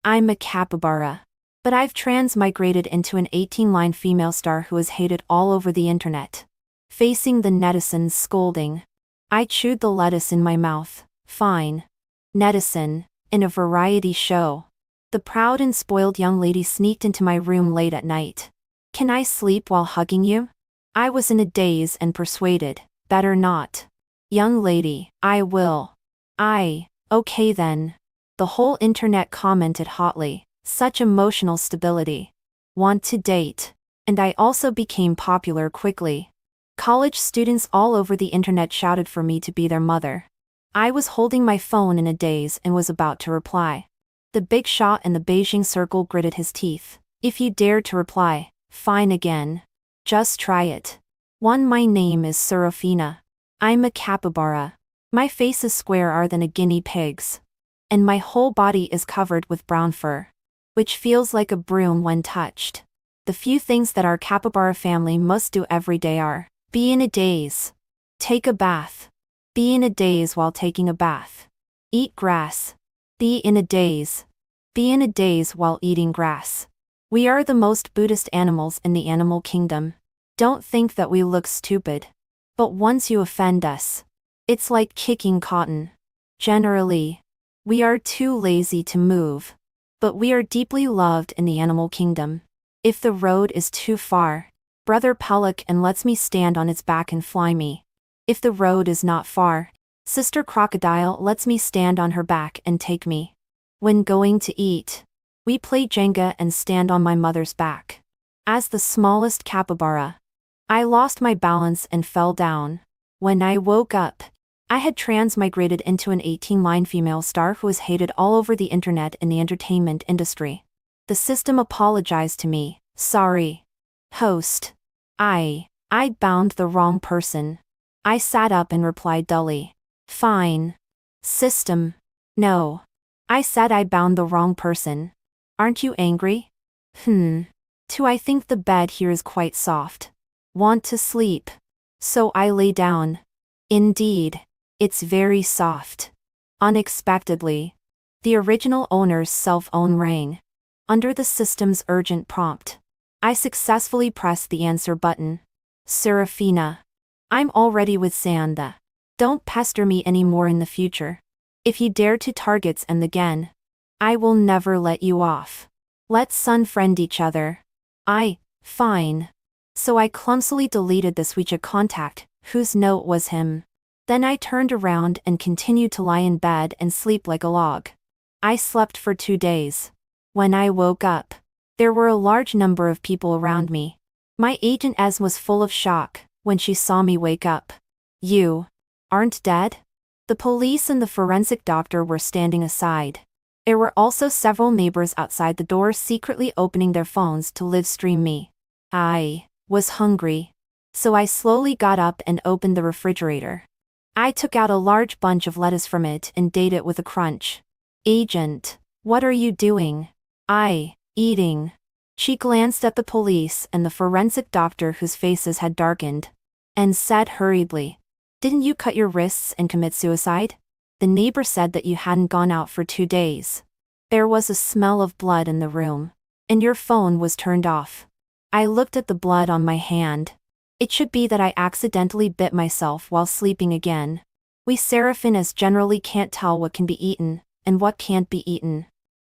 I'm a capybara. But I've transmigrated into an 18-line female star who is hated all over the internet. Facing the netizens scolding. I chewed the lettuce in my mouth. Fine. Netizen, in a variety show. The proud and spoiled young lady sneaked into my room late at night. Can I sleep while hugging you? I was in a daze and persuaded, better not. Young lady, I will. Okay then. The whole internet commented hotly, such emotional stability. Want to date. And I also became popular quickly. College students all over the internet shouted for me to be their mother. I was holding my phone in a daze and was about to reply. The big shot in the Beijing circle gritted his teeth. If you dare to reply, fine again. Just try it. My name is Serafina. I'm a capybara. My face is squarer than a guinea pig's. And my whole body is covered with brown fur, which feels like a broom when touched. The few things that our capybara family must do every day are be in a daze, take a bath, be in a daze while taking a bath, eat grass, be in a daze while eating grass. We are the most Buddhist animals in the animal kingdom. Don't think that we look stupid. But once you offend us, it's like kicking cotton. Generally, we are too lazy to move. But we are deeply loved in the animal kingdom. If the road is too far, Brother Pelican lets me stand on its back and fly me. If the road is not far, Sister Crocodile lets me stand on her back and take me. When going to eat, we play Jenga and stand on my mother's back. As the smallest capybara, I lost my balance and fell down. When I woke up, I had transmigrated into an 18-line female star who is hated all over the internet in the entertainment industry. The system apologized to me. Sorry. Host. I bound the wrong person. I sat up and replied dully. Fine. System. No. I said I bound the wrong person. Aren't you angry? Too, I think the bed here is quite soft. Want to sleep. So I lay down. Indeed. It's very soft. Unexpectedly, the original owner's cell phone rang. Under the system's urgent prompt, I successfully pressed the answer button. Serafina. I'm already with Sanda. Don't pester me anymore in the future. If you dare to target and again, I will never let you off. Let's unfriend each other. Fine. So I clumsily deleted the WeChat contact, whose note was him. Then I turned around and continued to lie in bed and sleep like a log. I slept for 2 days. When I woke up, there were a large number of people around me. My agent Ez was full of shock when she saw me wake up. You aren't dead? The police and the forensic doctor were standing aside. There were also several neighbors outside the door secretly opening their phones to live stream me. I was hungry. So I slowly got up and opened the refrigerator. I took out a large bunch of lettuce from it and ate it with a crunch. Agent, what are you doing? Eating. She glanced at the police and the forensic doctor whose faces had darkened, and said hurriedly, Didn't you cut your wrists and commit suicide? The neighbor said that you hadn't gone out for 2 days. There was a smell of blood in the room, and your phone was turned off. I looked at the blood on my hand. It should be that I accidentally bit myself while sleeping again. We Seraphinas generally can't tell what can be eaten, and what can't be eaten.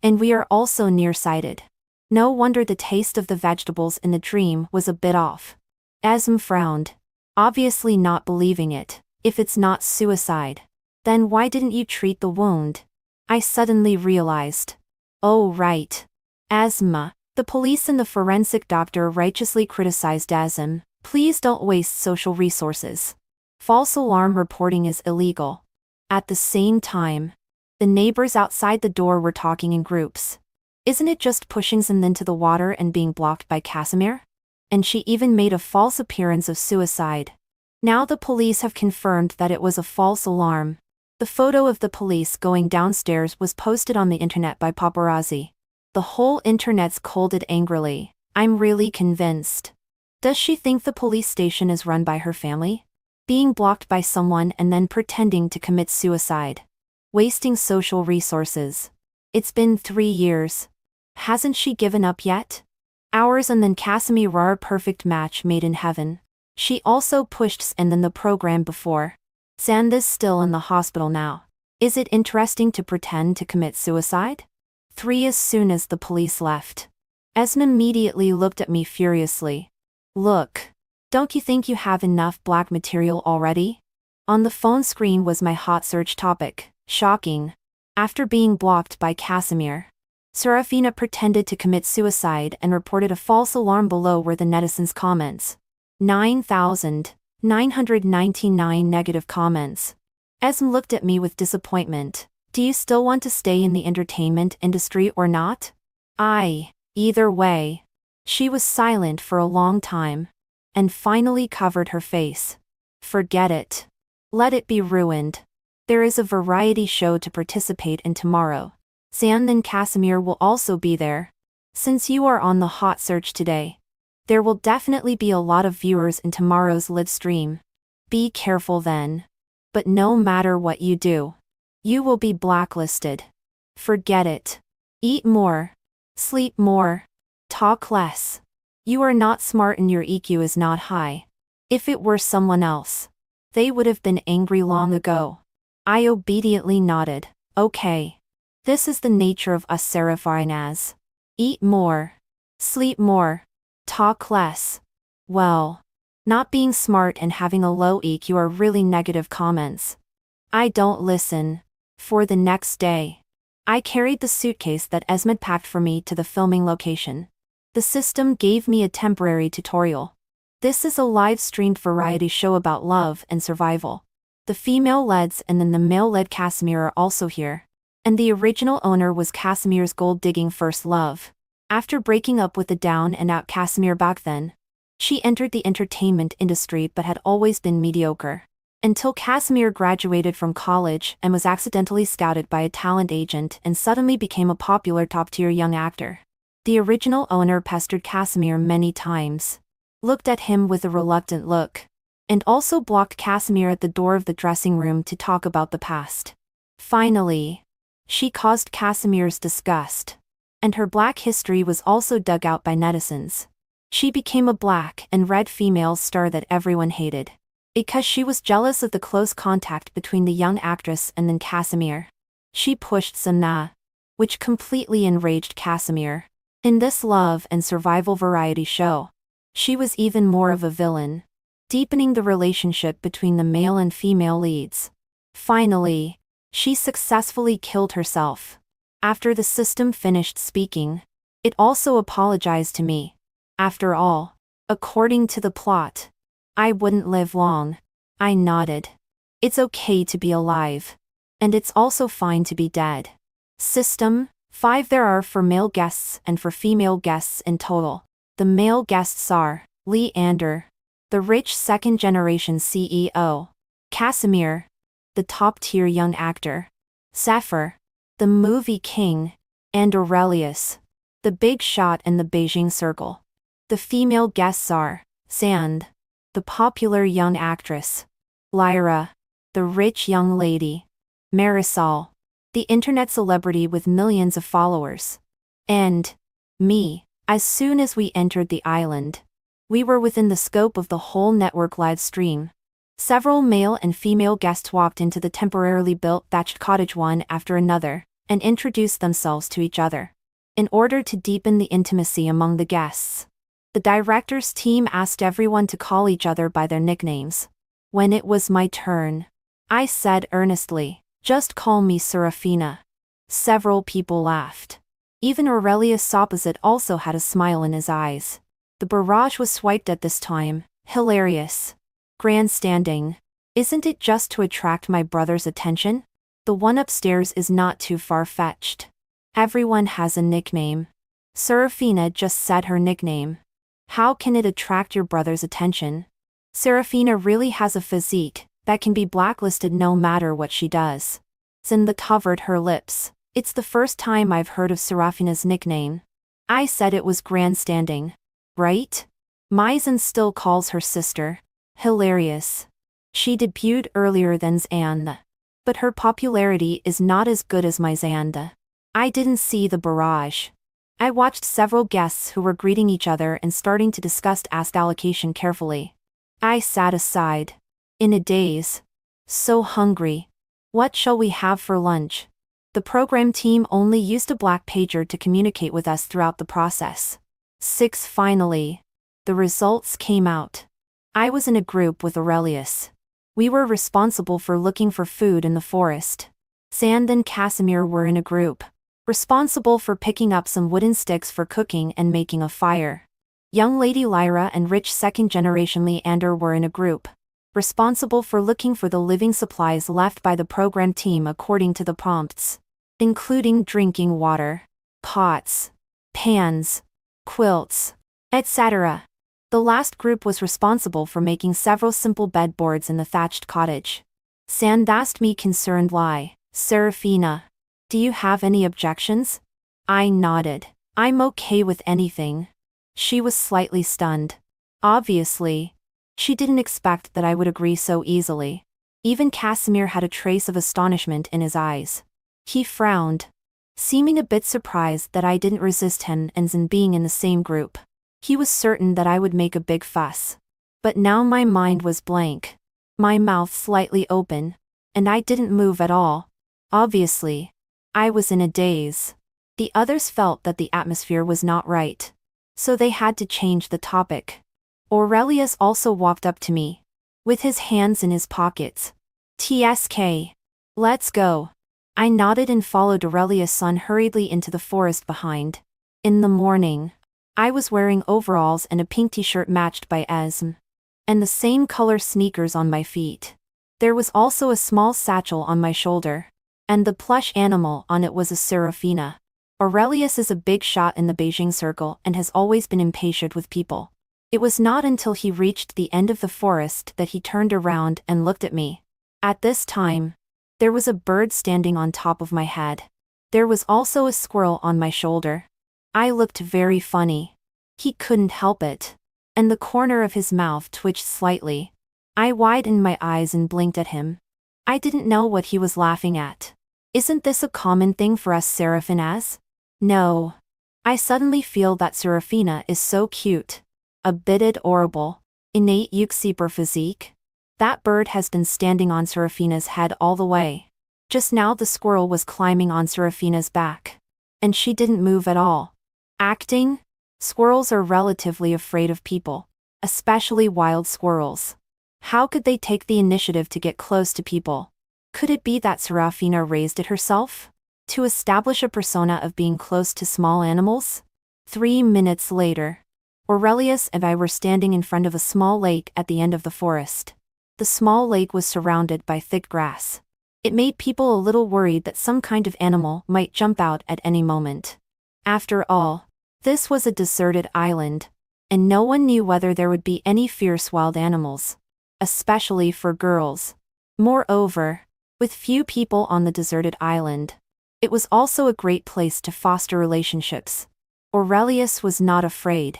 And we are also nearsighted. No wonder the taste of the vegetables in the dream was a bit off. Asm frowned, obviously not believing it. If it's not suicide, then why didn't you treat the wound? I suddenly realized. Oh right. Asthma. The police and the forensic doctor righteously criticized Asm. Please don't waste social resources. False alarm reporting is illegal. At the same time, the neighbors outside the door were talking in groups. Isn't it just pushing them into the water and being blocked by Casimir? And she even made a false appearance of suicide. Now the police have confirmed that it was a false alarm. The photo of the police going downstairs was posted on the internet by paparazzi. The whole internet's scolded angrily. I'm really convinced. Does she think the police station is run by her family? Being blocked by someone and then pretending to commit suicide. Wasting social resources. It's been 3 years. Hasn't she given up yet? Hours and then Casimir, perfect match made in heaven. She also pushed and then the program before. Sanda's still in the hospital now. Is it interesting to pretend to commit suicide? 3 As soon as the police left, Esme immediately looked at me furiously. Look. Don't you think you have enough black material already? On the phone screen was my hot search topic. Shocking. After being blocked by Casimir, Serafina pretended to commit suicide and reported a false alarm. Below were the netizens' comments. 9,999 negative comments. Esme looked at me with disappointment. Do you still want to stay in the entertainment industry or not? Either way. She was silent for a long time, and finally covered her face. Forget it. Let it be ruined. There is a variety show to participate in tomorrow. Sand and Casimir will also be there. Since you are on the hot search today, there will definitely be a lot of viewers in tomorrow's live stream. Be careful then. But no matter what you do, you will be blacklisted. Forget it. Eat more. Sleep more. Talk less. You are not smart and your EQ is not high. If it were someone else, they would have been angry long ago. I obediently nodded. Okay. This is the nature of us Serafinas. Eat more. Sleep more. Talk less. Well, not being smart and having a low EQ are really negative comments. I don't listen. For the next day, I carried the suitcase that Esme packed for me to the filming location. The system gave me a temporary tutorial. This is a live-streamed variety show about love and survival. The female leads and then the male-led Casimir are also here. And the original owner was Casimir's gold-digging first love. After breaking up with the down-and-out Casimir back then, she entered the entertainment industry but had always been mediocre. Until Casimir graduated from college and was accidentally scouted by a talent agent and suddenly became a popular top-tier young actor. The original owner pestered Casimir many times, looked at him with a reluctant look, and also blocked Casimir at the door of the dressing room to talk about the past. Finally, she caused Casimir's disgust, and her black history was also dug out by netizens. She became a black and red female star that everyone hated, because she was jealous of the close contact between the young actress and then Casimir. She pushed Samna, which completely enraged Casimir. In this love and survival variety show, she was even more of a villain, deepening the relationship between the male and female leads. Finally, she successfully killed herself. After the system finished speaking, it also apologized to me. After all, according to the plot, I wouldn't live long. I nodded. It's okay to be alive. And it's also fine to be dead. System 5 There are for male guests and for female guests in total. The male guests are Leander, the rich second-generation CEO. Casimir, the top-tier young actor. Zephyr, the movie king. And Aurelius, the big shot in the Beijing Circle. The female guests are Sand, the popular young actress. Lyra, the rich young lady. Marisol, the internet celebrity with millions of followers. And me. As soon as we entered the island, we were within the scope of the whole network live stream. Several male and female guests walked into the temporarily built thatched cottage one after another, and introduced themselves to each other. In order to deepen the intimacy among the guests, the director's team asked everyone to call each other by their nicknames. When it was my turn, I said earnestly, "Just call me Serafina." Several people laughed. Even Aurelius opposite also had a smile in his eyes. The barrage was swiped at this time. Hilarious. Grandstanding. Isn't it just to attract my brother's attention? The one upstairs is not too far-fetched. Everyone has a nickname. Serafina just said her nickname. How can it attract your brother's attention? Serafina really has a physique that can be blacklisted no matter what she does. Zinda covered her lips. It's the first time I've heard of Serafina's nickname. I said it was grandstanding. Right? Maizen still calls her sister. Hilarious. She debuted earlier than Xanda. But her popularity is not as good as Mizanda. I didn't see the barrage. I watched several guests who were greeting each other and starting to discuss task allocation carefully. I sat aside. In a daze. So hungry. What shall we have for lunch? The program team only used a black pager to communicate with us throughout the process. 6. Finally. The results came out. I was in a group with Aurelius. We were responsible for looking for food in the forest. Sand and Casimir were in a group, responsible for picking up some wooden sticks for cooking and making a fire. Young Lady Lyra and rich second-generation Leander were in a group, responsible for looking for the living supplies left by the program team according to the prompts, including drinking water, pots, pans, quilts, etc. The last group was responsible for making several simple bedboards in the thatched cottage. Sand asked me concerned why. Serafina, do you have any objections? I nodded. I'm okay with anything. She was slightly stunned. Obviously, she didn't expect that I would agree so easily. Even Casimir had a trace of astonishment in his eyes. He frowned, seeming a bit surprised that I didn't resist him and being in the same group. He was certain that I would make a big fuss. But now my mind was blank. My mouth slightly open. And I didn't move at all. Obviously, I was in a daze. The others felt that the atmosphere was not right. So they had to change the topic. Aurelius also walked up to me, with his hands in his pockets. TSK. Let's go. I nodded and followed Aurelius' son hurriedly into the forest behind. In the morning, I was wearing overalls and a pink t-shirt matched by Esm, and the same color sneakers on my feet. There was also a small satchel on my shoulder, and the plush animal on it was a Serafina. Aurelius is a big shot in the Beijing circle and has always been impatient with people. It was not until he reached the end of the forest that he turned around and looked at me. At this time, there was a bird standing on top of my head. There was also a squirrel on my shoulder. I looked very funny. He couldn't help it. And the corner of his mouth twitched slightly. I widened my eyes and blinked at him. I didn't know what he was laughing at. Isn't this a common thing for us Seraphinas? No. I suddenly feel that Serafina is so cute. A bit adorable. Innate super physique. That bird has been standing on Serafina's head all the way. Just now the squirrel was climbing on Serafina's back. And she didn't move at all. Acting? Squirrels are relatively afraid of people. Especially wild squirrels. How could they take the initiative to get close to people? Could it be that Serafina raised it herself? To establish a persona of being close to small animals? 3 minutes later, Aurelius and I were standing in front of a small lake at the end of the forest. The small lake was surrounded by thick grass. It made people a little worried that some kind of animal might jump out at any moment. After all, this was a deserted island, and no one knew whether there would be any fierce wild animals. Especially for girls. Moreover, with few people on the deserted island, it was also a great place to foster relationships. Aurelius was not afraid,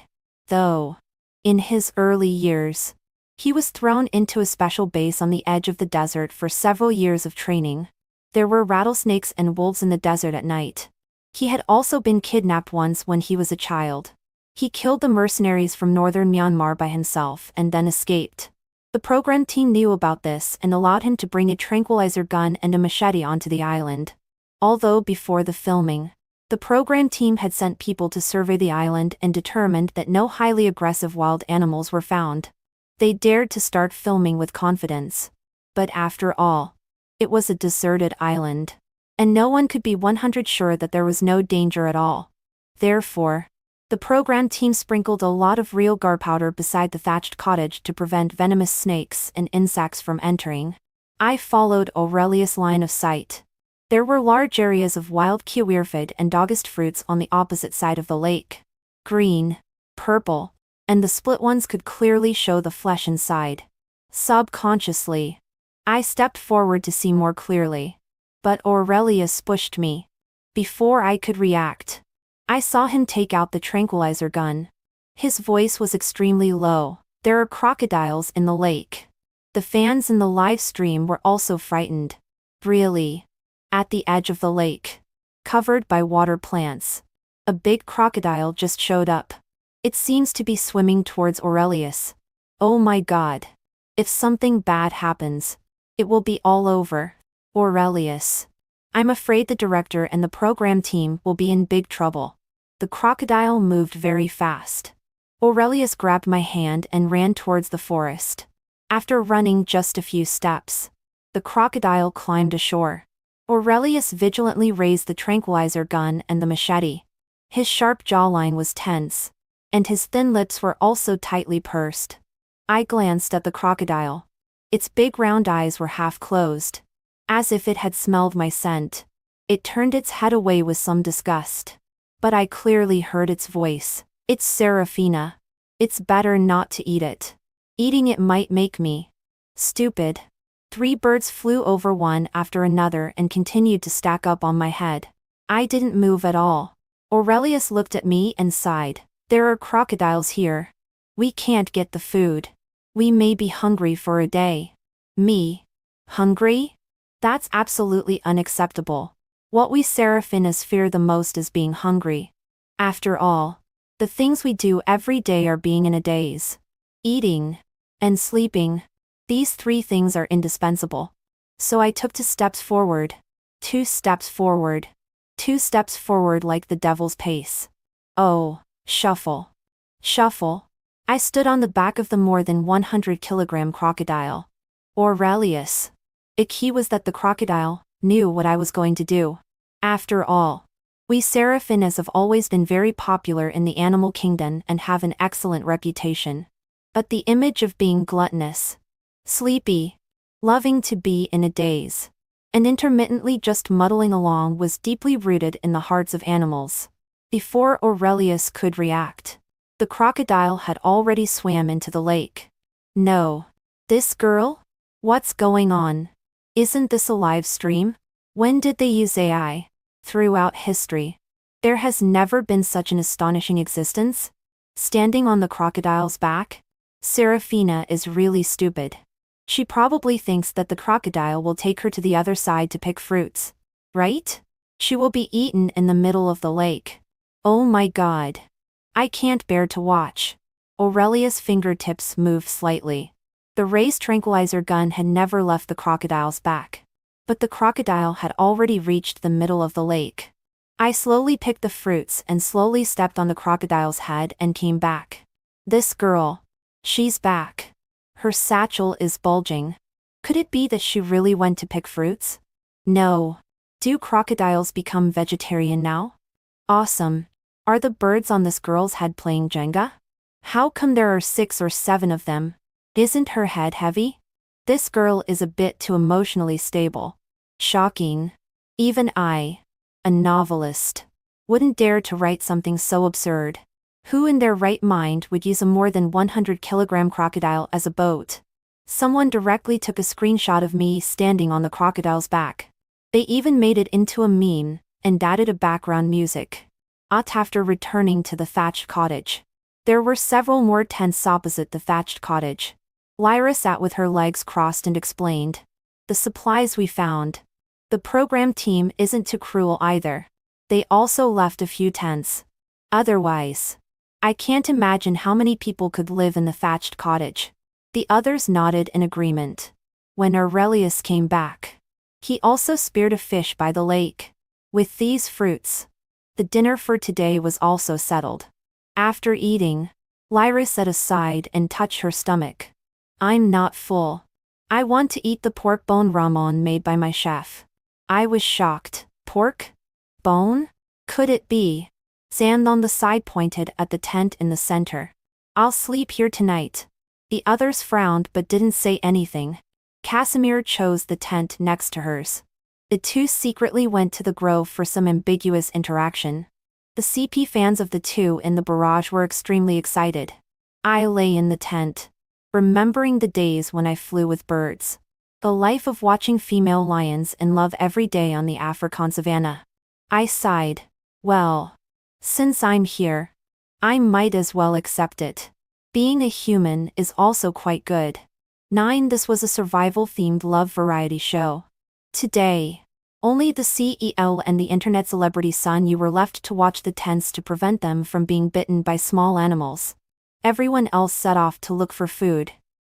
though. In his early years, he was thrown into a special base on the edge of the desert for several years of training. There were rattlesnakes and wolves in the desert at night. He had also been kidnapped once when he was a child. He killed the mercenaries from northern Myanmar by himself and then escaped. The program team knew about this and allowed him to bring a tranquilizer gun and a machete onto the island. Although before the filming, the program team had sent people to survey the island and determined that no highly aggressive wild animals were found. They dared to start filming with confidence. But after all, it was a deserted island. And no one could be 100% sure that there was no danger at all. Therefore, the program team sprinkled a lot of real gar powder beside the thatched cottage to prevent venomous snakes and insects from entering. I followed Aurelius' line of sight. There were large areas of wild kiwirfid and dogist fruits on the opposite side of the lake. Green, purple, and the split ones could clearly show the flesh inside. Subconsciously, I stepped forward to see more clearly. But Aurelius pushed me. Before I could react, I saw him take out the tranquilizer gun. His voice was extremely low. There are crocodiles in the lake. The fans in the live stream were also frightened. Really? At the edge of the lake. covered by water plants. A big crocodile just showed up. It seems to be swimming towards Aurelius. Oh my God. If something bad happens, it will be all over. Aurelius. I'm afraid the director and the program team will be in big trouble. The crocodile moved very fast. Aurelius grabbed my hand and ran towards the forest. After running just a few steps, the crocodile climbed ashore. Aurelius vigilantly raised the tranquilizer gun and the machete. His sharp jawline was tense, and his thin lips were also tightly pursed. I glanced at the crocodile. Its big round eyes were half closed, as if it had smelled my scent. It turned its head away with some disgust. But I clearly heard its voice. It's Serafina. It's better not to eat it. Eating it might make me stupid. 3 birds flew over one after another and continued to stack up on my head. I didn't move at all. Aurelius looked at me and sighed. There are crocodiles here. We can't get the food. We may be hungry for a day. Me? Hungry? That's absolutely unacceptable. What we Seraphinas fear the most is being hungry. After all, the things we do every day are being in a daze. Eating and sleeping. These 3 things are indispensable. So I took 2 steps forward. 2 steps forward. 2 steps forward like the devil's pace. Oh, shuffle. Shuffle. I stood on the back of the more than 100-kilogram crocodile. Aurelius. The key was that the crocodile knew what I was going to do. After all, we Seraphinas have always been very popular in the animal kingdom and have an excellent reputation. But the image of being gluttonous, sleepy, loving to be in a daze, and intermittently just muddling along was deeply rooted in the hearts of animals. Before Aurelius could react, the crocodile had already swam into the lake. No. This girl? What's going on? Isn't this a live stream? When did they use AI? Throughout history, there has never been such an astonishing existence. Standing on the crocodile's back, Serafina is really stupid. She probably thinks that the crocodile will take her to the other side to pick fruits. Right? She will be eaten in the middle of the lake. Oh my God. I can't bear to watch. Aurelius' fingertips moved slightly. The raised tranquilizer gun had never left the crocodile's back. But the crocodile had already reached the middle of the lake. I slowly picked the fruits and slowly stepped on the crocodile's head and came back. This girl. She's back. Her satchel is bulging. Could it be that she really went to pick fruits? No. Do crocodiles become vegetarian now? Awesome. Are the birds on this girl's head playing Jenga? How come there are 6 or 7 of them? Isn't her head heavy? This girl is a bit too emotionally stable. Shocking. Even I, a novelist, wouldn't dare to write something so absurd. Who in their right mind would use a more than 100-kilogram crocodile as a boat? Someone directly took a screenshot of me standing on the crocodile's back. They even made it into a meme and added a background music. After returning to the thatched cottage, there were several more tents opposite the thatched cottage. Lyra sat with her legs crossed and explained. The supplies we found. The program team isn't too cruel either. They also left a few tents. Otherwise, I can't imagine how many people could live in the thatched cottage. The others nodded in agreement. When Aurelius came back, he also speared a fish by the lake. With these fruits, the dinner for today was also settled. After eating, Lyra set aside and touched her stomach. I'm not full. I want to eat the pork bone ramen made by my chef. I was shocked. Pork? Bone? Could it be? Sand on the side pointed at the tent in the center. I'll sleep here tonight. The others frowned but didn't say anything. Casimir chose the tent next to hers. The 2 secretly went to the grove for some ambiguous interaction. The CP fans of the 2 in the barrage were extremely excited. I lay in the tent, remembering the days when I flew with birds. The life of watching female lions in love every day on the African savanna. I sighed. Well, since I'm here, I might as well accept it. Being a human is also quite good. 9. This was a survival-themed love variety show. Today, Only the CEO and the internet celebrity son you were left to watch the tents to prevent them from being bitten by small animals. Everyone else set off to look for food.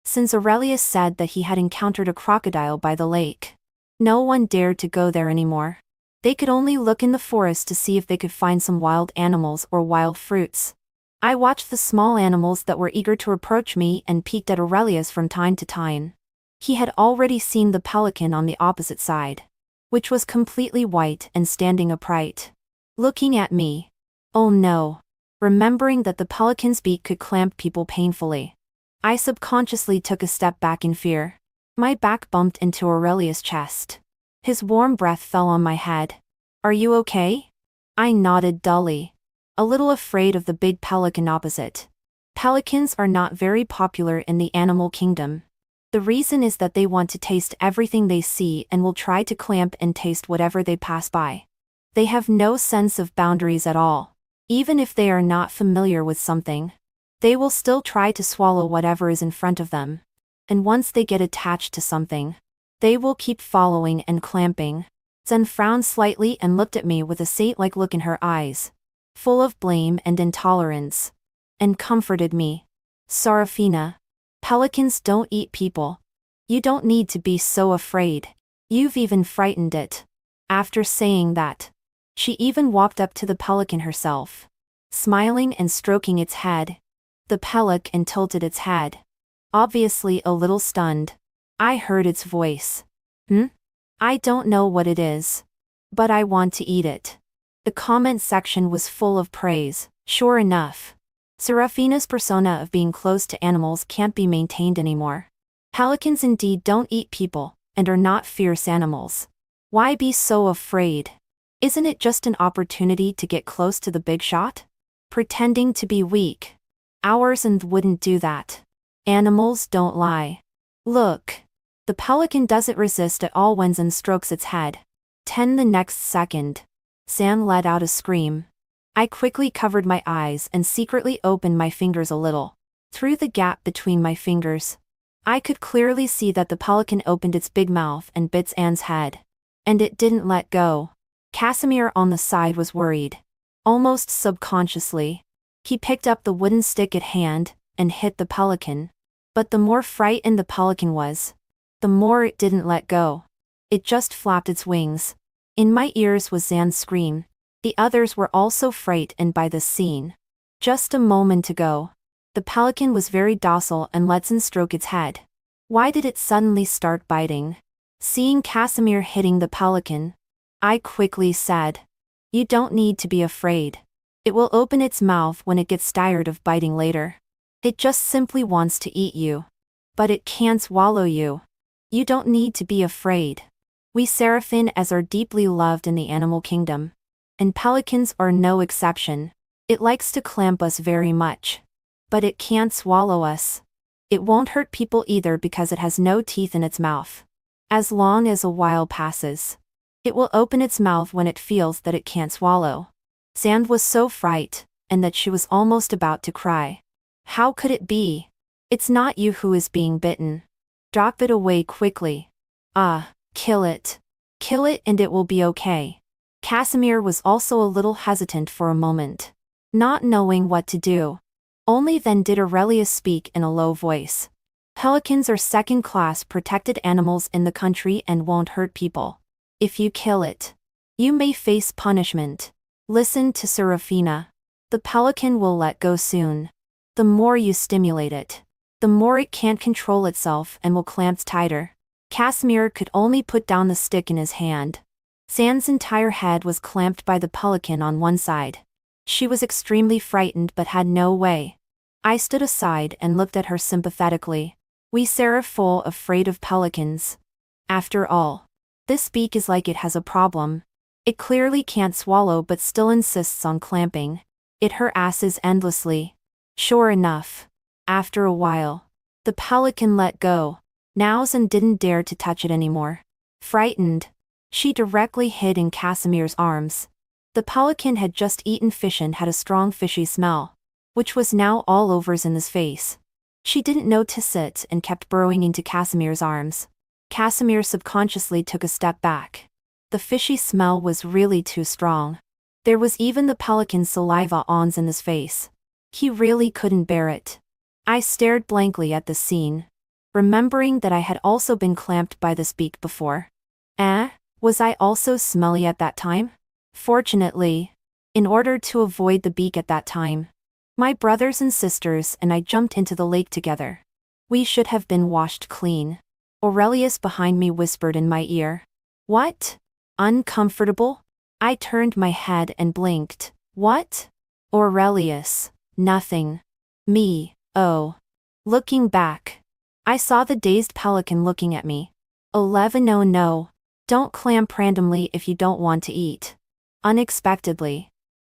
Since Aurelius said that he had encountered a crocodile by the lake, no one dared to go there anymore. They could only look in the forest to see if they could find some wild animals or wild fruits. I watched the small animals that were eager to approach me and peeked at Aurelius from time to time. He had already seen the pelican on the opposite side, which was completely white and standing upright, looking at me. Oh no. Remembering that the pelican's beak could clamp people painfully, I subconsciously took a step back in fear. My back bumped into Aurelius' chest. His warm breath fell on my head. Are you okay? I nodded dully, a little afraid of the big pelican opposite. Pelicans are not very popular in the animal kingdom. The reason is that they want to taste everything they see and will try to clamp and taste whatever they pass by. They have no sense of boundaries at all. Even if they are not familiar with something, they will still try to swallow whatever is in front of them. And once they get attached to something, they will keep following and clamping. Zen frowned slightly and looked at me with a saint-like look in her eyes, full of blame and intolerance, and comforted me. Serafina, pelicans don't eat people. You don't need to be so afraid. You've even frightened it. After saying that, she even walked up to the pelican herself, smiling and stroking its head. The pelican tilted its head, obviously a little stunned. I heard its voice. I don't know what it is, but I want to eat it. The comment section was full of praise. Sure enough, Serafina's persona of being close to animals can't be maintained anymore. Pelicans indeed don't eat people, and are not fierce animals. Why be so afraid? Isn't it just an opportunity to get close to the big shot? Pretending to be weak. Ours and wouldn't do that. Animals don't lie. Look. The pelican doesn't resist at all when Zen strokes its head. The next second, San let out a scream. I quickly covered my eyes and secretly opened my fingers a little. Through the gap between my fingers, I could clearly see that the pelican opened its big mouth and bit Anne's head. And it didn't let go. Casimir on the side was worried. Almost subconsciously, he picked up the wooden stick at hand and hit the pelican. But the more frightened the pelican was, the more it didn't let go. It just flapped its wings. In my ears was Zan's scream. The others were also frightened by this scene. Just a moment ago, the pelican was very docile and let Zan stroke its head. Why did it suddenly start biting? Seeing Casimir hitting the pelican, I quickly said, "You don't need to be afraid. It will open its mouth when it gets tired of biting later. It just simply wants to eat you. But it can't swallow you. You don't need to be afraid. We seraphim as are deeply loved in the animal kingdom. And pelicans are no exception. It likes to clamp us very much. But it can't swallow us. It won't hurt people either because it has no teeth in its mouth. As long as a while passes, it will open its mouth when it feels that it can't swallow." Sand was so frightened, and that she was almost about to cry. How could it be? It's not you who is being bitten. Drop it away quickly. Kill it. Kill it and it will be okay. Casimir was also a little hesitant for a moment, not knowing what to do. Only then did Aurelius speak in a low voice. Pelicans are second-class protected animals in the country and won't hurt people. If you kill it, you may face punishment. Listen to Serafina. The pelican will let go soon. The more you stimulate it, the more it can't control itself and will clamp tighter. Casimir could only put down the stick in his hand. San's entire head was clamped by the pelican on one side. She was extremely frightened but had no way. I stood aside and looked at her sympathetically. We seraph full afraid of pelicans. After all, this beak is like it has a problem. It clearly can't swallow but still insists on clamping. It harasses endlessly. Sure enough, after a while, the pelican let go. Now Zan didn't dare to touch it anymore. Frightened, she directly hid in Casimir's arms. The pelican had just eaten fish and had a strong fishy smell, which was now all over Zan's face. She didn't notice it and kept burrowing into Casimir's arms. Casimir subconsciously took a step back. The fishy smell was really too strong. There was even the pelican's saliva on his face. He really couldn't bear it. I stared blankly at the scene, remembering that I had also been clamped by this beak before. Was I also smelly at that time? Fortunately, in order to avoid the beak at that time, my brothers and sisters and I jumped into the lake together. We should have been washed clean. Aurelius behind me whispered in my ear. What? Uncomfortable? I turned my head and blinked. What? Aurelius. Nothing. Me. Oh. Looking back, I saw the dazed pelican looking at me. 11 Oh no. Don't clamp randomly if you don't want to eat. Unexpectedly,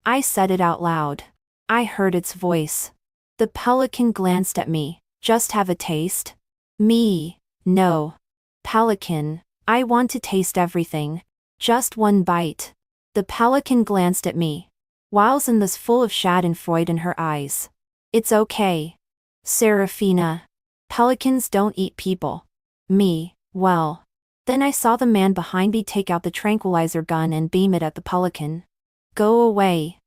I said it out loud. I heard its voice. The pelican glanced at me. Just have a taste? Me. No. Pelican, I want to taste everything. Just one bite. The pelican glanced at me, whilst in this full of schadenfreude in her eyes. It's okay. Serafina. Pelicans don't eat people. Me, well. Then I saw the man behind me take out the tranquilizer gun and beam it at the pelican. Go away.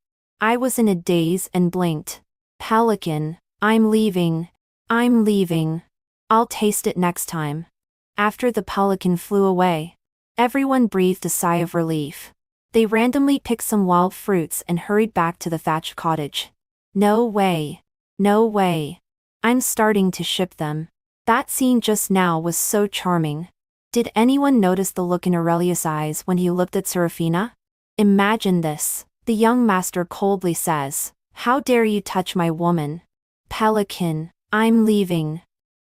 I was in a daze and blinked. Pelican, I'm leaving. I'm leaving. I'll taste it next time. After the pelican flew away, everyone breathed a sigh of relief. They randomly picked some wild fruits and hurried back to the thatched cottage. No way. No way. I'm starting to ship them. That scene just now was so charming. Did anyone notice the look in Aurelius' eyes when he looked at Serafina? Imagine this. The young master coldly says, "How dare you touch my woman? Pelican, I'm leaving.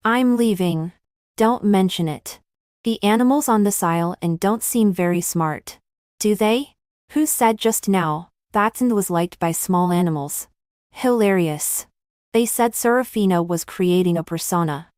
I'm leaving. Don't mention it." The animals on this island don't seem very smart. Do they? Who said just now that was liked by small animals? Hilarious. They said Serafina was creating a persona.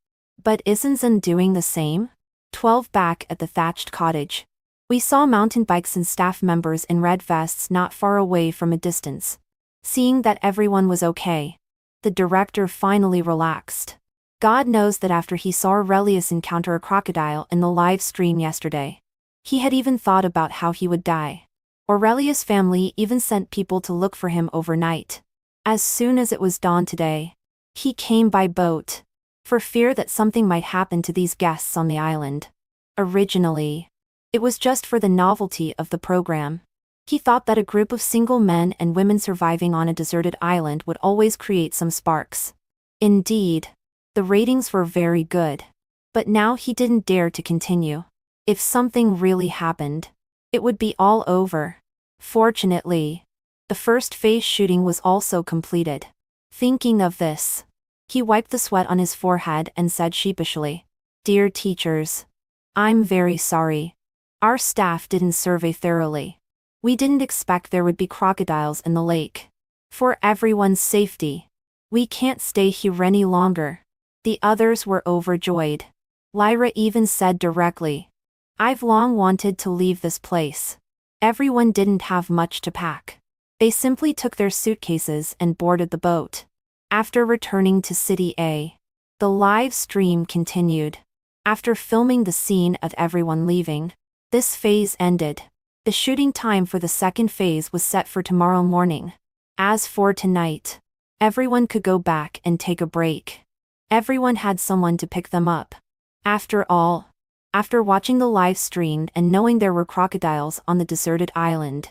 But isn't Zen doing the same? 12 Back at the thatched cottage, we saw mountain bikes and staff members in red vests not far away from a distance. Seeing that everyone was okay, the director finally relaxed. God knows that after he saw Aurelius encounter a crocodile in the live stream yesterday, he had even thought about how he would die. Aurelius' family even sent people to look for him overnight. As soon as it was dawn today, he came by boat, for fear that something might happen to these guests on the island. Originally, it was just for the novelty of the program. He thought that a group of single men and women surviving on a deserted island would always create some sparks. Indeed, the ratings were very good. But now he didn't dare to continue. If something really happened, it would be all over. Fortunately, the first phase shooting was also completed. Thinking of this, he wiped the sweat on his forehead and said sheepishly, "Dear teachers, I'm very sorry. Our staff didn't survey thoroughly. We didn't expect there would be crocodiles in the lake. For everyone's safety, we can't stay here any longer." The others were overjoyed. Lyra even said directly, "I've long wanted to leave this place." Everyone didn't have much to pack. They simply took their suitcases and boarded the boat. After returning to City A, the live stream continued. After filming the scene of everyone leaving, this phase ended. The shooting time for the second phase was set for tomorrow morning. As for tonight, everyone could go back and take a break. Everyone had someone to pick them up. After all, after watching the live stream and knowing there were crocodiles on the deserted island,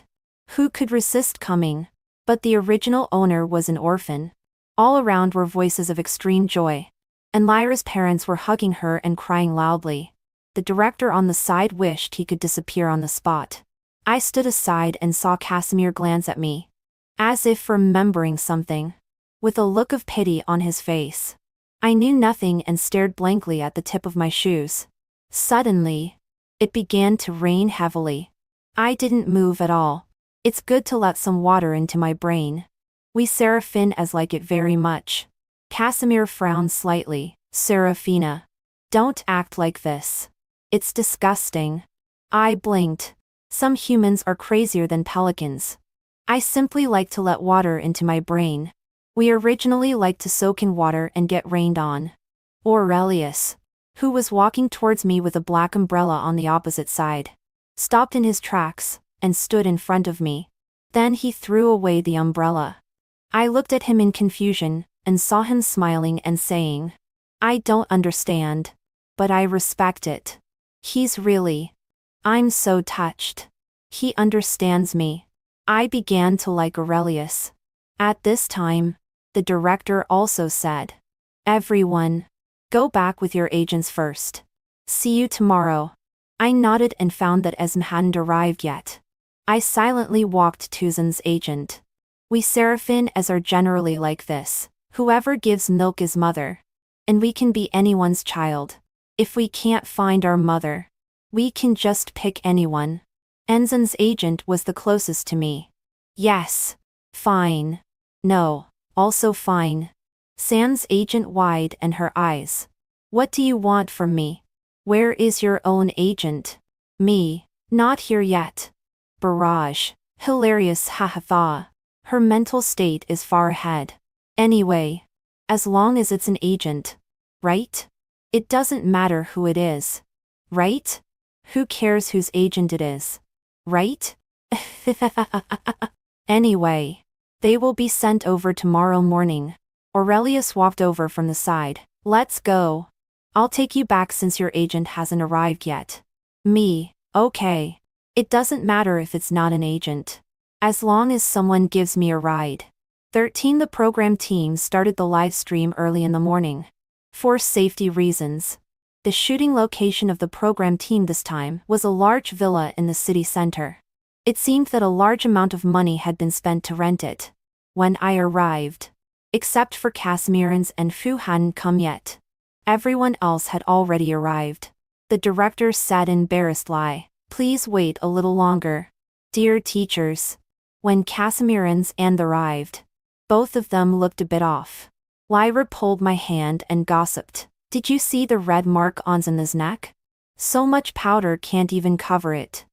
who could resist coming? But the original owner was an orphan. All around were voices of extreme joy. And Lyra's parents were hugging her and crying loudly. The director on the side wished he could disappear on the spot. I stood aside and saw Casimir glance at me, as if remembering something, with a look of pity on his face. I knew nothing and stared blankly at the tip of my shoes. Suddenly, it began to rain heavily. I didn't move at all. It's good to let some water into my brain. We Seraphin as like it very much. Casimir frowned slightly. Serafina, don't act like this. It's disgusting. I blinked. Some humans are crazier than pelicans. I simply like to let water into my brain. We originally liked to soak in water and get rained on. Aurelius, who was walking towards me with a black umbrella on the opposite side, stopped in his tracks, and stood in front of me. Then he threw away the umbrella. I looked at him in confusion, and saw him smiling and saying, "I don't understand. But I respect it. He's really. I'm so touched. He understands me." I began to like Aurelius. At this time, the director also said, "Everyone, go back with your agents first. See you tomorrow." I nodded and found that Esm hadn't arrived yet. I silently walked to Zen's agent. "We Seraphine as are generally like this. Whoever gives milk is mother. And we can be anyone's child. If we can't find our mother, we can just pick anyone." Enzen's agent was the closest to me. "Yes. Fine. No. Also fine." Sam's agent wide and her eyes. "What do you want from me? Where is your own agent?" "Me. Not here yet." Barrage. Hilarious ha. Her mental state is far ahead. Anyway. As long as it's an agent. Right? It doesn't matter who it is. Right? Who cares whose agent it is? Right? Anyway. They will be sent over tomorrow morning. Aurelius walked over from the side. "Let's go. I'll take you back since your agent hasn't arrived yet." "Me, okay. It doesn't matter if it's not an agent. As long as someone gives me a ride." 13 The program team started the live stream early in the morning. For safety reasons. The shooting location of the program team this time was a large villa in the city center. It seemed that a large amount of money had been spent to rent it. When I arrived. Except for Casimirans and Fu hadn't come yet. Everyone else had already arrived. The director said in embarrassed lie, "Please wait a little longer. Dear teachers." When Casimirans and arrived. Both of them looked a bit off. Lyra pulled my hand and gossiped, "Did you see the red mark on Zen's neck? So much powder can't even cover it."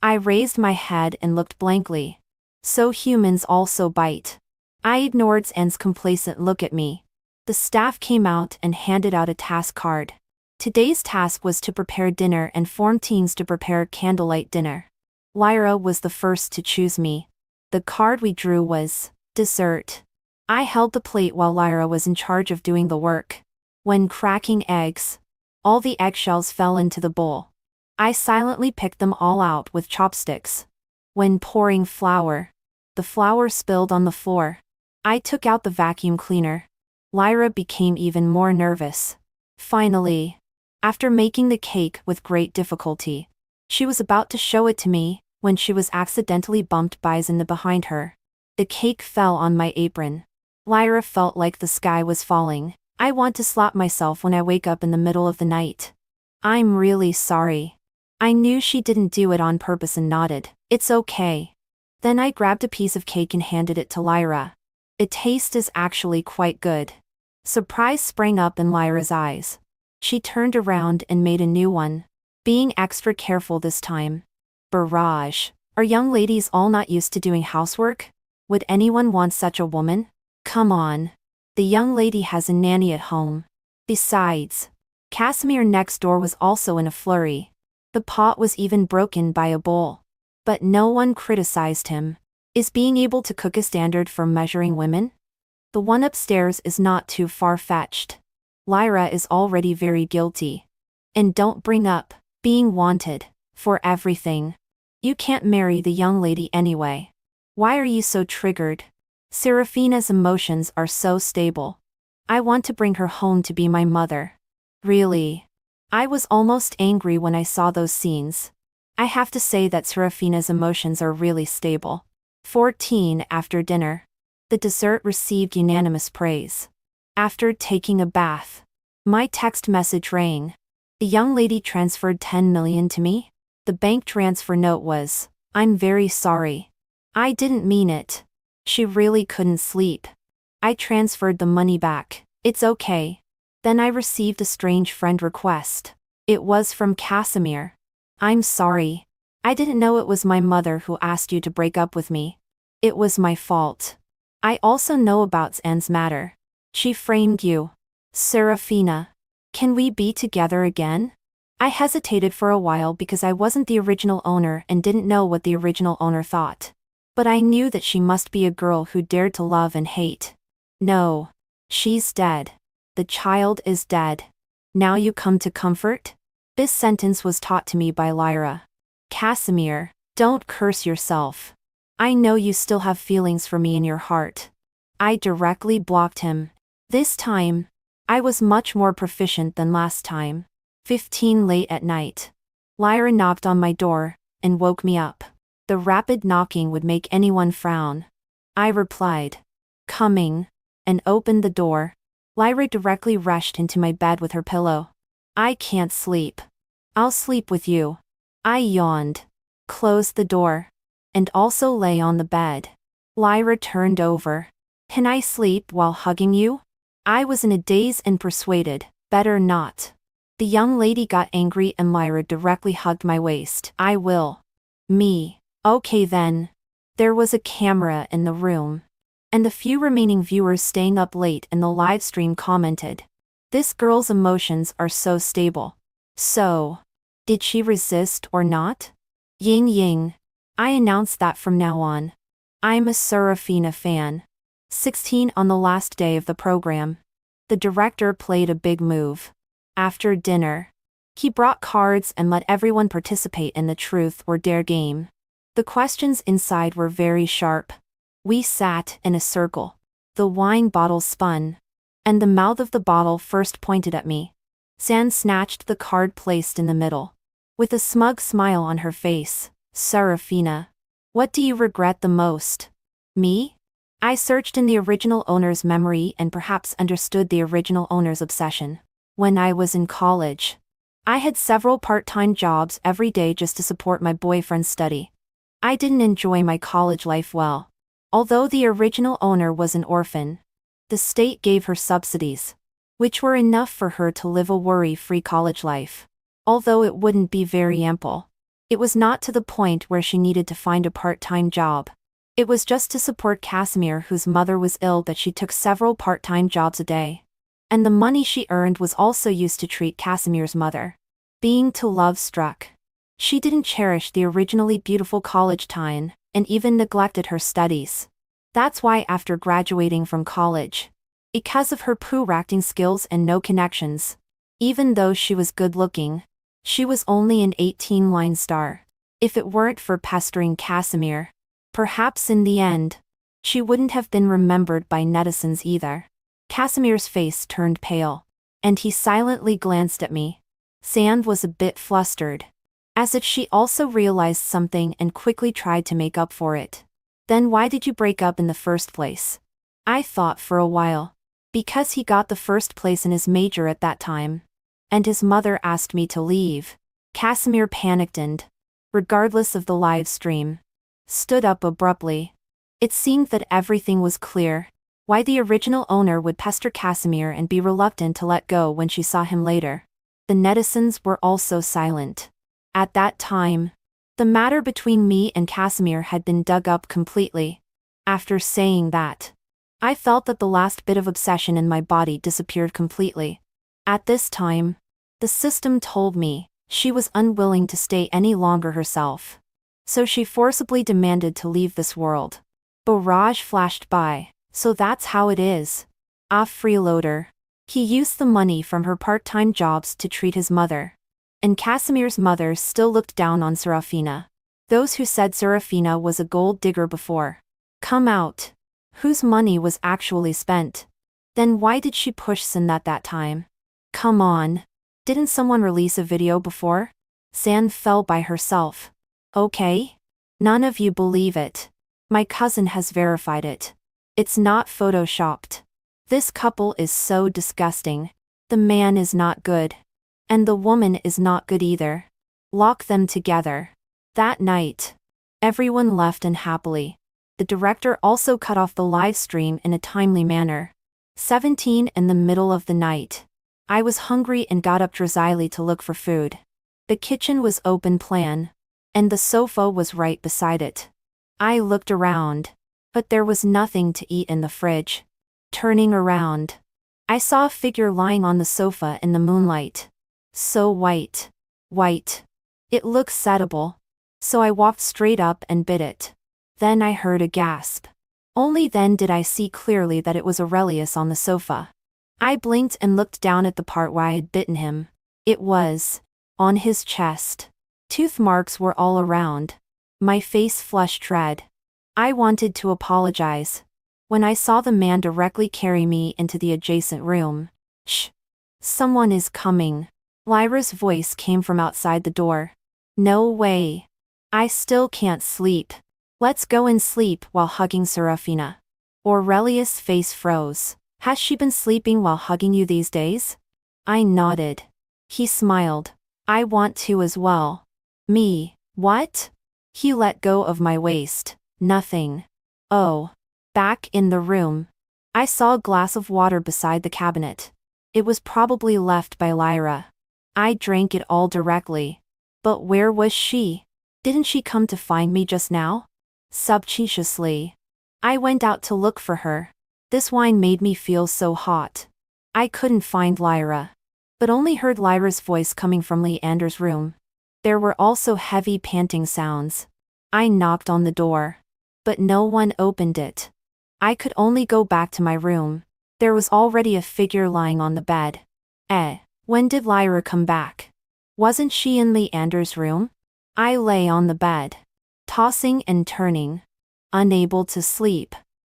I raised my head and looked blankly. So humans also bite. I ignored Zen's complacent look at me. The staff came out and handed out a task card. Today's task was to prepare dinner and form teams to prepare candlelight dinner. Lyra was the first to choose me. The card we drew was dessert. I held the plate while Lyra was in charge of doing the work. When cracking eggs, all the eggshells fell into the bowl. I silently picked them all out with chopsticks. When pouring flour, the flour spilled on the floor. I took out the vacuum cleaner. Lyra became even more nervous. Finally, after making the cake with great difficulty, she was about to show it to me, when she was accidentally bumped by Zen behind her. The cake fell on my apron. Lyra felt like the sky was falling. I want to slap myself when I wake up in the middle of the night. "I'm really sorry." I knew she didn't do it on purpose and nodded. "It's okay." Then I grabbed a piece of cake and handed it to Lyra. "It taste is actually quite good." Surprise sprang up in Lyra's eyes. She turned around and made a new one. Being extra careful this time. Barrage. Are young ladies all not used to doing housework? Would anyone want such a woman? Come on. The young lady has a nanny at home. Besides, Casimir next door was also in a flurry. The pot was even broken by a bowl. But no one criticized him. Is being able to cook a standard for measuring women? The one upstairs is not too far-fetched. Lyra is already very guilty. And don't bring up being wanted for everything. You can't marry the young lady anyway. Why are you so triggered? Seraphina's emotions are so stable. I want to bring her home to be my mother. Really? I was almost angry when I saw those scenes. I have to say that Seraphina's emotions are really stable. 14 After dinner. The dessert received unanimous praise. After taking a bath, my text message rang. The young lady transferred 10 million to me. The bank transfer note was, "I'm very sorry. I didn't mean it." She really couldn't sleep. I transferred the money back. "It's okay." Then I received a strange friend request. It was from Casimir. "I'm sorry. I didn't know it was my mother who asked you to break up with me. It was my fault. I also know about Zen's matter. She framed you. Seraphina. Can we be together again?" I hesitated for a while because I wasn't the original owner and didn't know what the original owner thought. But I knew that she must be a girl who dared to love and hate. No. She's dead. The child is dead. Now you come to comfort? This sentence was taught to me by Lyra. Casimir, don't curse yourself. I know you still have feelings for me in your heart. I directly blocked him. This time, I was much more proficient than last time. 15 late at night. Lyra knocked on my door and woke me up. The rapid knocking would make anyone frown. I replied, "Coming," and opened the door. Lyra directly rushed into my bed with her pillow. "I can't sleep." "I'll sleep with you." I yawned, closed the door, and also lay on the bed. Lyra turned over. "Can I sleep while hugging you?" I was in a daze and persuaded, better not. The young lady got angry and Lyra directly hugged my waist. "I will." Me. "Okay then." There was a camera in the room. And the few remaining viewers staying up late in the live stream commented, "This girl's emotions are so stable." So, did she resist or not? Ying ying. I announced that from now on. I'm a Serafina fan. 16 on the last day of the program. The director played a big move. After dinner, he brought cards and let everyone participate in the truth or dare game. The questions inside were very sharp. We sat in a circle. The wine bottle spun. And the mouth of the bottle first pointed at me. San snatched the card placed in the middle. With a smug smile on her face, "Serafina, what do you regret the most?" Me? I searched in the original owner's memory and perhaps understood the original owner's obsession. When I was in college, I had several part-time jobs every day just to support my boyfriend's study. I didn't enjoy my college life well. Although the original owner was an orphan, the state gave her subsidies, which were enough for her to live a worry-free college life. Although it wouldn't be very ample, it was not to the point where she needed to find a part-time job. It was just to support Casimir, whose mother was ill, that she took several part-time jobs a day. And the money she earned was also used to treat Casimir's mother. Being too love-struck, she didn't cherish the originally beautiful college time, and even neglected her studies. That's why after graduating from college, because of her poor acting skills and no connections, even though she was good-looking, she was only an 18-line star. If it weren't for pestering Casimir, perhaps in the end, she wouldn't have been remembered by netizens either. Casimir's face turned pale, and he silently glanced at me. Sand was a bit flustered, as if she also realized something and quickly tried to make up for it. "Then why did you break up in the first place?" I thought for a while. Because he got the first place in his major at that time. And his mother asked me to leave. Casimir panicked and, regardless of the live stream, stood up abruptly. It seemed that everything was clear. Why the original owner would pester Casimir and be reluctant to let go when she saw him later. The netizens were also silent. At that time, the matter between me and Casimir had been dug up completely. After saying that, I felt that the last bit of obsession in my body disappeared completely. At this time, the system told me she was unwilling to stay any longer herself. So she forcibly demanded to leave this world. Barrage flashed by. "So that's how it is." A freeloader. He used the money from her part-time jobs to treat his mother. And Casimir's mother still looked down on Serafina. Those who said Serafina was a gold digger before. Come out. Whose money was actually spent? Then why did she push San at that time? Come on. Didn't someone release a video before? San fell by herself. Okay? None of you believe it. My cousin has verified it. It's not photoshopped. This couple is so disgusting. The man is not good. And the woman is not good either. Lock them together. That night, everyone left unhappily. The director also cut off the live stream in a timely manner. 17 in the middle of the night. I was hungry and got up drowsily to look for food. The kitchen was open plan. And the sofa was right beside it. I looked around. But there was nothing to eat in the fridge. Turning around, I saw a figure lying on the sofa in the moonlight. So white. White. It looks edible. So I walked straight up and bit it. Then I heard a gasp. Only then did I see clearly that it was Aurelius on the sofa. I blinked and looked down at the part where I had bitten him. It was on his chest. Tooth marks were all around. My face flushed red. I wanted to apologize. When I saw the man directly carry me into the adjacent room. Shh. Someone is coming. Lyra's voice came from outside the door. No way. I still can't sleep. Let's go and sleep while hugging Serafina. Aurelius' face froze. Has she been sleeping while hugging you these days? I nodded. He smiled. I want to as well. Me, what? He let go of my waist. Nothing. Oh. Back in the room. I saw a glass of water beside the cabinet. It was probably left by Lyra. I drank it all directly. But where was she? Didn't she come to find me just now? Subconsciously. I went out to look for her. This wine made me feel so hot. I couldn't find Lyra. But only heard Lyra's voice coming from Leander's room. There were also heavy panting sounds. I knocked on the door. But no one opened it. I could only go back to my room. There was already a figure lying on the bed. When did Lyra come back? Wasn't she in Leander's room? I lay on the bed, tossing and turning, unable to sleep.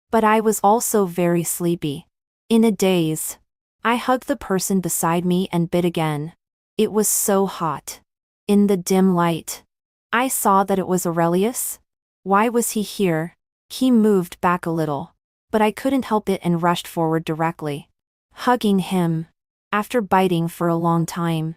But I was also very sleepy. In a daze. I hugged the person beside me and bit again. It was so hot. In the dim light, I saw that it was Aurelius. Why was he here? He moved back a little. But I couldn't help it and rushed forward directly. Hugging him. After biting for a long time.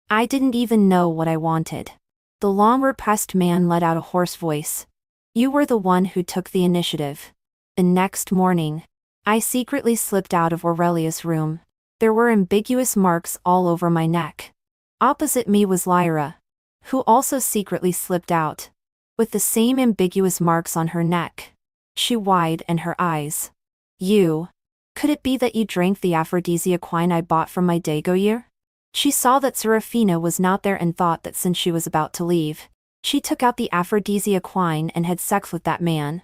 I didn't even know what I wanted. The long-repressed man let out a hoarse voice. You were the one who took the initiative. The next morning, I secretly slipped out of Aurelius' room. There were ambiguous marks all over my neck. Opposite me was Lyra, who also secretly slipped out, with the same ambiguous marks on her neck. She widened her eyes. You. Could it be that you drank the aphrodisiac wine I bought from my dago year? She saw that Serafina was not there and thought that since she was about to leave, she took out the aphrodisiac wine and had sex with that man.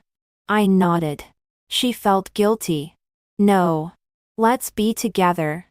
I nodded. She felt guilty. No. Let's be together.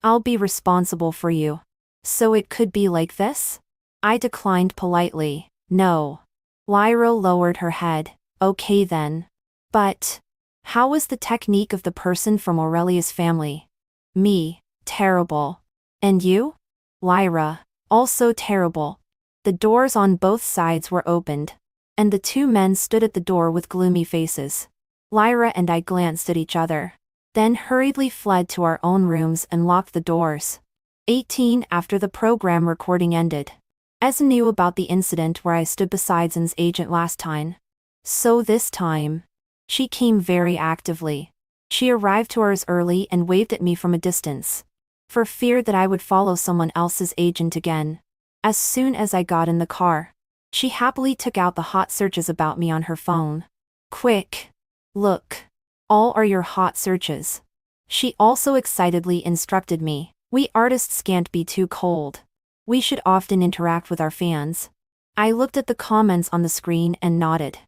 I'll be responsible for you. So it could be like this? I declined politely. No. Lyra lowered her head. Okay then. But how was the technique of the person from Aurelius' family? Me. Terrible. And you? Lyra. Also terrible. The doors on both sides were opened. And the two men stood at the door with gloomy faces. Lyra and I glanced at each other. Then hurriedly fled to our own rooms and locked the doors. 18 After the program recording ended. Ez knew about the incident where I stood beside Zen's agent last time. So this time, she came very actively. She arrived 2 hours early and waved at me from a distance. For fear that I would follow someone else's agent again. As soon as I got in the car, she happily took out the hot searches about me on her phone. Quick. Look. All are your hot searches. She also excitedly instructed me. We artists can't be too cold. We should often interact with our fans. I looked at the comments on the screen and nodded.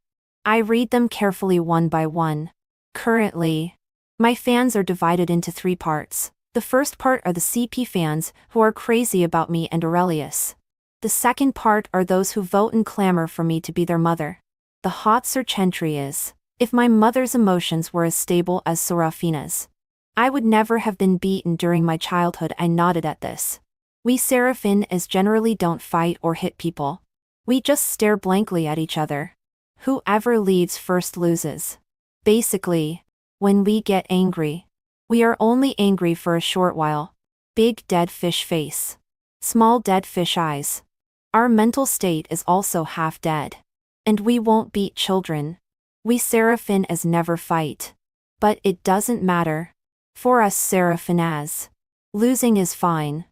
I read them carefully one by one. Currently, my fans are divided into 3 parts. The first part are the CP fans, who are crazy about me and Aurelius. The second part are those who vote and clamor for me to be their mother. The hot search entry is, if my mother's emotions were as stable as Serafina's, I would never have been beaten during my childhood. I nodded at this. We Seraphinas generally don't fight or hit people. We just stare blankly at each other. Whoever leads first loses. Basically, when we get angry, we are only angry for a short while. Big dead fish face. Small dead fish eyes. Our mental state is also half dead. And we won't beat children. We Seraphinas never fight. But it doesn't matter. For us Seraphinas, losing is fine.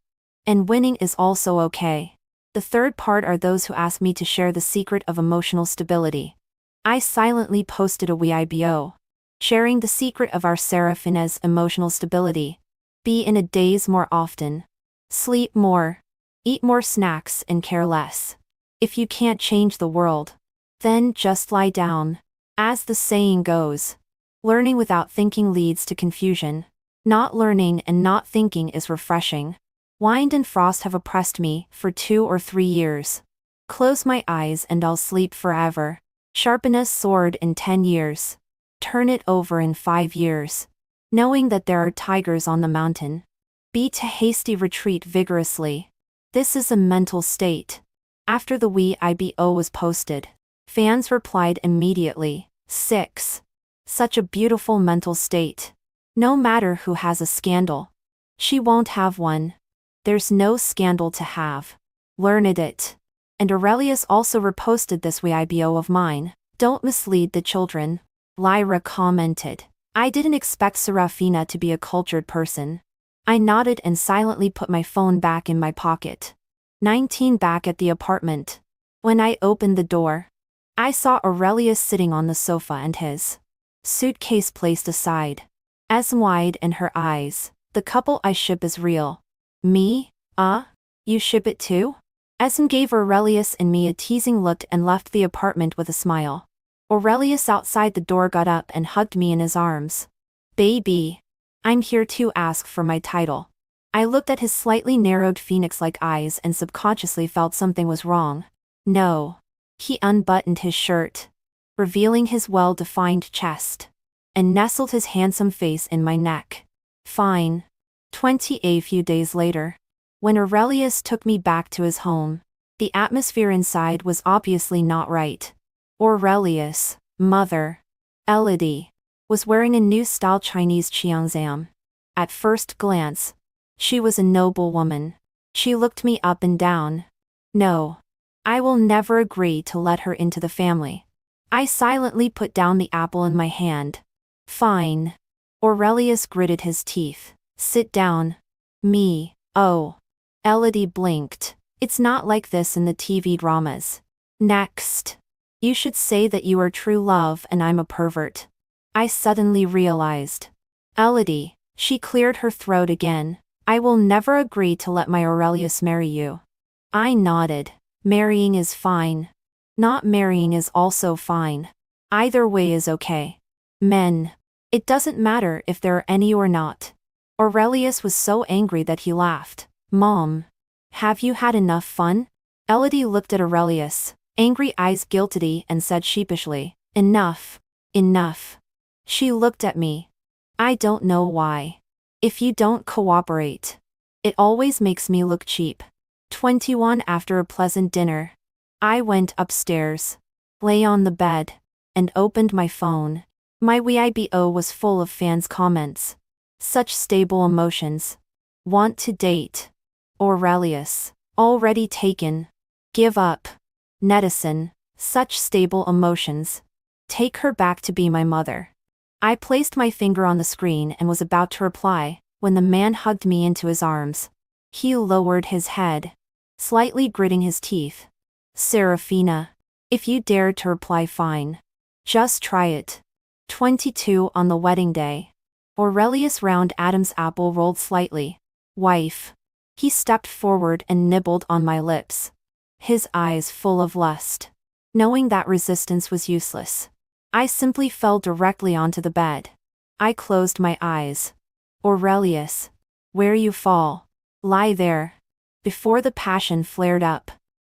And winning is also okay. The third part are those who ask me to share the secret of emotional stability. I silently posted a Weibo, sharing the secret of our Seraphinas' emotional stability. Be in a daze more often. Sleep more. Eat more snacks and care less. If you can't change the world, then just lie down. As the saying goes, learning without thinking leads to confusion. Not learning and not thinking is refreshing. Wind and frost have oppressed me for 2 or 3 years. Close my eyes and I'll sleep forever. Sharpen a sword in 10 years. Turn it over in 5 years. Knowing that there are tigers on the mountain. Beat a hasty retreat vigorously. This is a mental state. After the Weibo was posted, fans replied immediately, 6. Such a beautiful mental state. No matter who has a scandal. She won't have one. There's no scandal to have. Learned it. And Aurelius also reposted this Weibo of mine. Don't mislead the children. Lyra commented. I didn't expect Serafina to be a cultured person. I nodded and silently put my phone back in my pocket. 19 Back at the apartment. When I opened the door, I saw Aurelius sitting on the sofa and his suitcase placed aside. As wide in her eyes, the couple I ship is real. Me? You ship it too? Esm gave Aurelius and me a teasing look and left the apartment with a smile. Aurelius outside the door got up and hugged me in his arms. Baby. I'm here to ask for my title. I looked at his slightly narrowed phoenix-like eyes and subconsciously felt something was wrong. No. He unbuttoned his shirt, revealing his well-defined chest, and nestled his handsome face in my neck. Fine. 28 few days later, when Aurelius took me back to his home, the atmosphere inside was obviously not right. Aurelius' mother, Elodie, was wearing a new style Chinese cheongsam. At first glance, she was a noble woman. She looked me up and down. No. I will never agree to let her into the family. I silently put down the apple in my hand. Fine. Aurelius gritted his teeth. Sit down. Me. Oh. Elodie blinked. It's not like this in the TV dramas. Next. You should say that you are true love and I'm a pervert. I suddenly realized. Elodie, she cleared her throat again. I will never agree to let my Aurelius marry you. I nodded. Marrying is fine. Not marrying is also fine. Either way is okay. Men. It doesn't matter if there are any or not. Aurelius was so angry that he laughed. Mom. Have you had enough fun? Elodie looked at Aurelius, angry eyes guiltily, and said sheepishly, Enough. Enough. She looked at me. I don't know why. If you don't cooperate, it always makes me look cheap. 21 After a pleasant dinner, I went upstairs, lay on the bed, and opened my phone. My Weibo was full of fans' comments. Such stable emotions. Want to date. Aurelius. Already taken. Give up. Netizen. Such stable emotions. Take her back to be my mother. I placed my finger on the screen and was about to reply, when the man hugged me into his arms. He lowered his head, slightly gritting his teeth. Serafina. If you dare to reply, fine. Just try it. 22 On the wedding day. Aurelius' round Adam's apple rolled slightly. Wife. He stepped forward and nibbled on my lips. His eyes full of lust. Knowing that resistance was useless, I simply fell directly onto the bed. I closed my eyes. Aurelius. Where you fall. Lie there. Before the passion flared up,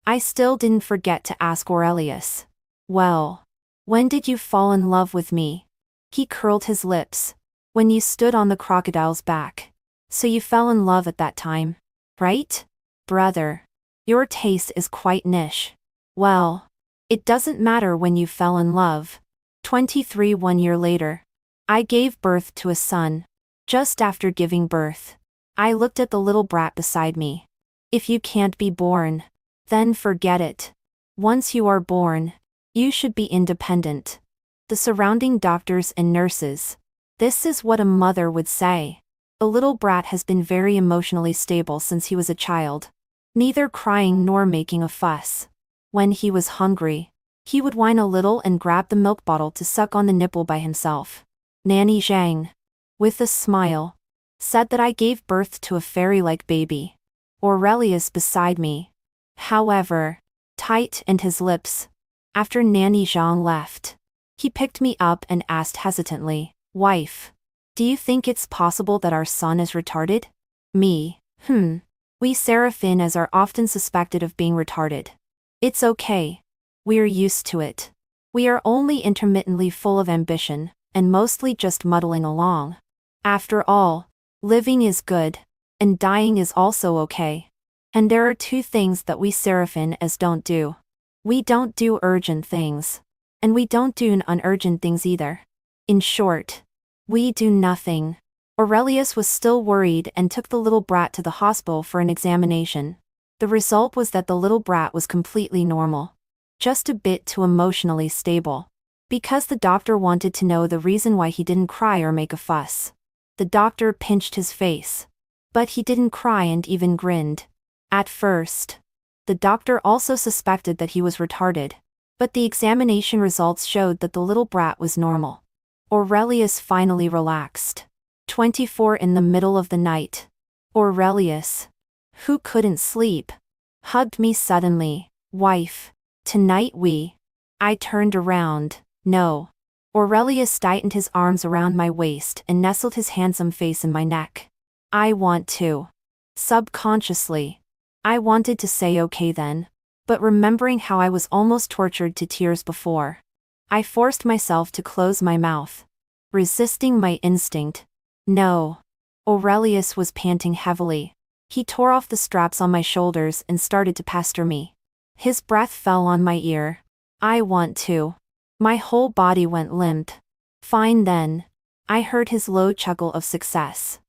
I still didn't forget to ask Aurelius. Well. When did you fall in love with me? He curled his lips. When you stood on the crocodile's back. So you fell in love at that time, right? Brother. Your taste is quite niche. Well. It doesn't matter when you fell in love. 23 1 year later. I gave birth to a son. Just after giving birth, I looked at the little brat beside me. If you can't be born, then forget it. Once you are born, you should be independent. The surrounding doctors and nurses. This is what a mother would say. The little brat has been very emotionally stable since he was a child. Neither crying nor making a fuss. When he was hungry, he would whine a little and grab the milk bottle to suck on the nipple by himself. Nanny Zhang, with a smile, said that I gave birth to a fairy-like baby. Aurelius beside me. However, tightened his lips. After Nanny Zhang left, he picked me up and asked hesitantly, "Wife, do you think it's possible that our son is retarded?" Me, We Seraphins are often suspected of being retarded. It's okay. We're used to it. We are only intermittently full of ambition, and mostly just muddling along. After all, living is good, and dying is also okay. And there are two things that we Seraphins don't do. We don't do urgent things. And we don't do unurgent things either. In short, we do nothing. Aurelius was still worried and took the little brat to the hospital for an examination. The result was that the little brat was completely normal. Just a bit too emotionally stable. Because the doctor wanted to know the reason why he didn't cry or make a fuss. The doctor pinched his face. But he didn't cry and even grinned. At first, the doctor also suspected that he was retarded. But the examination results showed that the little brat was normal. Aurelius finally relaxed. 24 in the middle of the night. Aurelius, who couldn't sleep, hugged me suddenly. "Wife, tonight I turned around. No. Aurelius tightened his arms around my waist and nestled his handsome face in my neck. "I want to." Subconsciously, I wanted to say okay then. But remembering how I was almost tortured to tears before, I forced myself to close my mouth, resisting my instinct. No. Aurelius was panting heavily. He tore off the straps on my shoulders and started to pester me. His breath fell on my ear. "I want to." My whole body went limp. "Fine then." I heard his low chuckle of success.